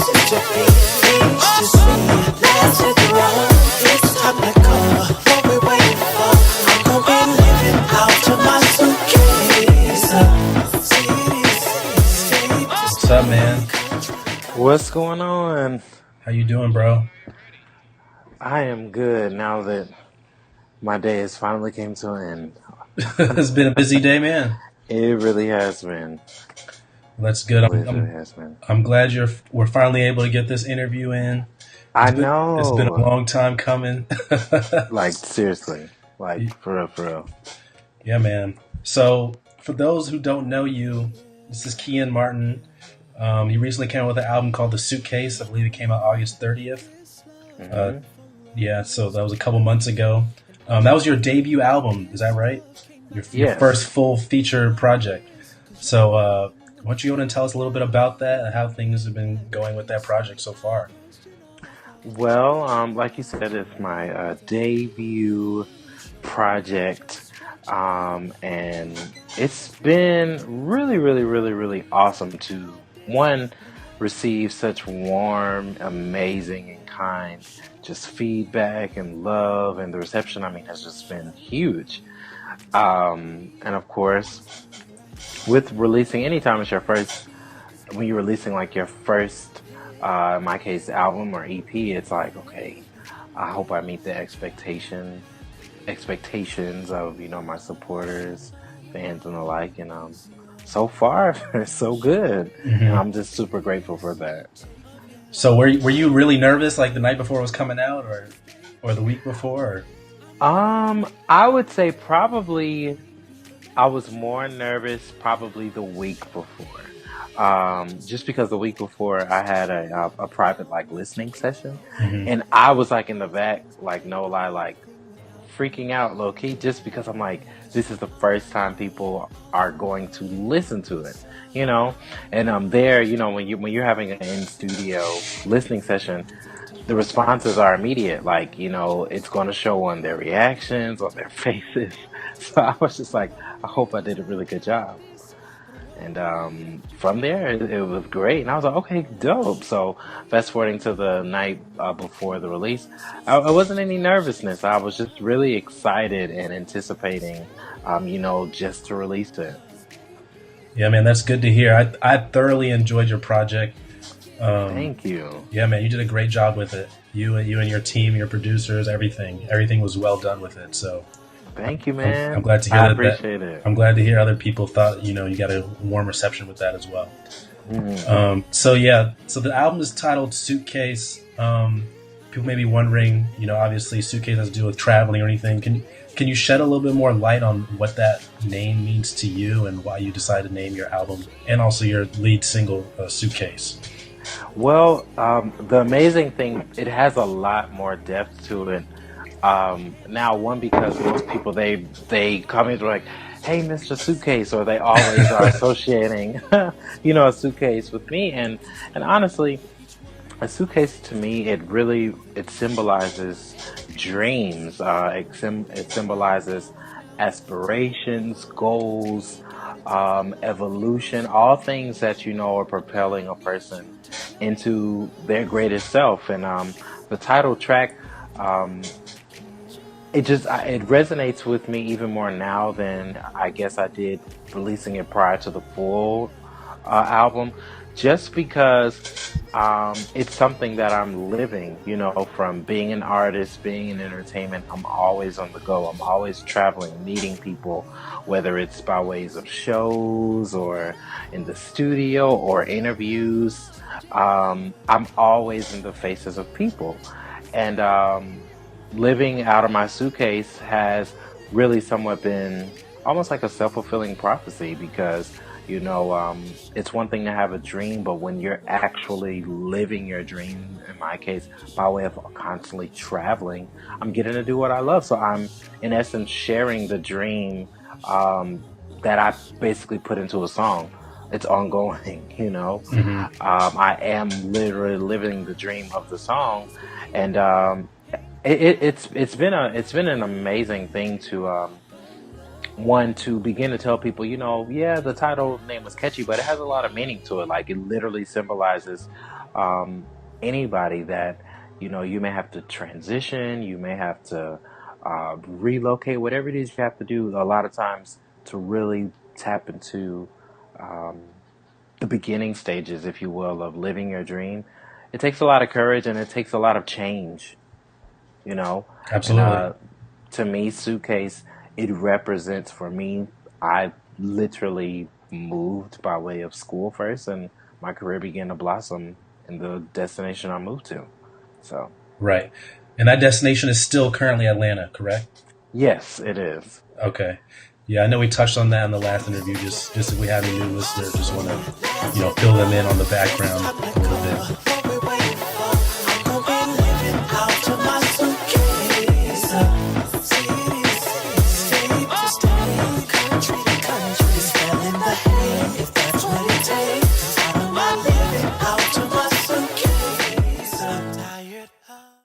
just to be just see. Let's hit the road. It's time to go. What we waiting for? I'm gonna be living out to my suitcase. What's up, man? What's going on? How you doing, bro? I am good now that my day has finally came to an end. It's been a busy day, man. It really has been. That's good. It really has been. I'm glad we're finally able to get this interview in. I It's been a know. long time coming. Like, seriously. Like, for real, for real. Yeah, man. So, for those who don't know you, this is Keeyen Martin. You recently came out with an album called The Suitcase. I believe it came out August 30th. Mm-hmm. Yeah, so that was a couple months ago. That was your debut album, is that right? Your Yes. first full feature project. So, why don't you go and tell us a little bit about that and how things have been going with that project so far? Well, like you said, it's my debut project. And it's been really, really, really, really awesome to, one, receive such warm, amazing, and kind just feedback and love, and the reception, I mean, has just been huge. And of course, with releasing, anytime it's your first, when you're releasing like your first, in my case, album or EP, it's like, okay, I hope I meet the expectations of my supporters, fans, and the like. And so far, it's so good, and I'm just super grateful for that. So, were you really nervous like the night before it was coming out, or the week before? I would say probably I was more nervous probably the week before. Just because the week before I had a private like listening session, and I was like in the back, like no lie, like freaking out low key, just because I'm like, this is the first time people are going to listen to it. And there, when you're having an in studio listening session, the responses are immediate. Like, it's going to show on their reactions, on their faces. So I was just like, I hope I did a really good job. And from there, it was great. And I was like, okay, dope. So fast forwarding to the night before the release, I wasn't any nervousness. I was just really excited and anticipating, just to release it. Yeah, man, that's good to hear. I thoroughly enjoyed your project. Thank you. Yeah, man, you did a great job with it. You and your team, your producers, everything was well done with it. So thank you, man. I'm glad to hear I that. appreciate it. I'm glad to hear other people thought you got a warm reception with that as well. So the album is titled Suitcase. People may be wondering, obviously Suitcase has to do with traveling or anything. Can you shed a little bit more light on what that name means to you and why you decided to name your album and also your lead single, Suitcase? Well, the amazing thing, it has a lot more depth to it. Now, one, because most people, they come in like, hey, Mr. Suitcase, or they always are associating, a suitcase with me. And honestly, a suitcase to me, it symbolizes dreams. It symbolizes aspirations, goals, evolution, all things that are propelling a person into their greatest self. And the title track, it resonates with me even more now than I guess I did releasing it prior to the full album, just because it's something that I'm living, from being an artist, being in entertainment. I'm always on the go. I'm always traveling, meeting people, whether it's by ways of shows or in the studio or interviews. I'm always in the faces of people. And living out of my suitcase has really somewhat been almost like a self-fulfilling prophecy, because it's one thing to have a dream, but when you're actually living your dream, in my case, by way of constantly traveling, I'm getting to do what I love. So I'm, in essence, sharing the dream that I basically put into a song. It's ongoing, I am literally living the dream of the song, and it's been an amazing thing to one to begin to tell people, yeah, the title name was catchy, but it has a lot of meaning to it. Like it literally symbolizes um, anybody that, you may have to transition, you may have to relocate, whatever it is you have to do. A lot of times to really tap into um, the beginning stages, if you will, of living your dream. It takes a lot of courage and it takes a lot of change, you know. And Absolutely. to me, Suitcase, it represents for me, I literally moved by way of school first, and my career began to blossom in the destination I moved to. So, Right. And that destination is still currently Atlanta, correct? yes, it is. Okay. Yeah, I know we touched on that in the last interview. Just if we have any new listeners, just want to, fill them in on the background a little bit.